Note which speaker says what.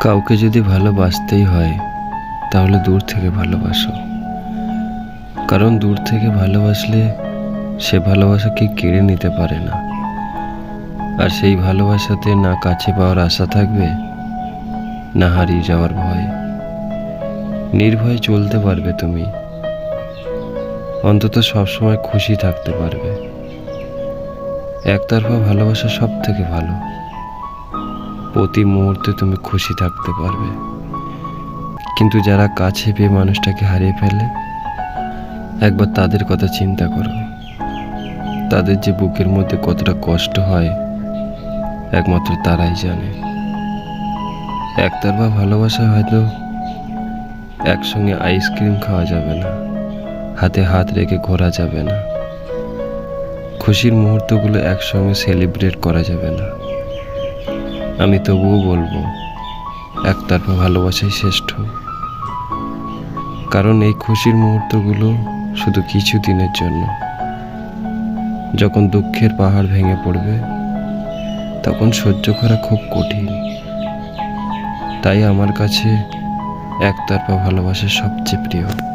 Speaker 1: কাউকে যদি ভালোবাসতেই হয় তাহলে দূর থেকে ভালোবাসো। কারণ দূর থেকে ভালোবাসলে সে ভালোবাসাকে কেড়ে নিতে পারে না। আর সেই ভালোবাসাতে না কাছে পাওয়ার আশা থাকবে, না হারিয়ে যাওয়ার ভয়। নির্ভয়ে চলতে পারবে তুমি, অন্তত সবসময় খুশি থাকতে পারবে। একতরফা ভালোবাসা সব থেকে ভালো। প্রতি মুহূর্তে তুমি খুশি থাকতে পারবে। কিন্তু যারা কাছে পেয়ে মানুষটাকে হারিয়ে ফেলে, একবার তাদের কথা চিন্তা করো। তাদের যে বুকের মধ্যে কতটা কষ্ট হয় একমাত্র তারাই জানে। একতরফা ভালোবাসা হয়তো একসঙ্গে আইসক্রিম খাওয়া যাবে না, হাতে হাত রেখে ঘোরা যাবে না, খুশির মুহূর্তগুলো একসঙ্গে সেলিব্রেট করা যাবে না। আমি তবুও বলবো একতরফা ভালোবাসাই শ্রেষ্ঠ। কারণ এই খুশির মুহূর্তগুলো শুধু কিছু দিনের জন্য। যখন দুঃখের পাহাড় ভেঙে পড়বে তখন সহ্য করা খুব কঠিন। তাই আমার কাছে একতরফা ভালোবাসা সবচেয়ে প্রিয়।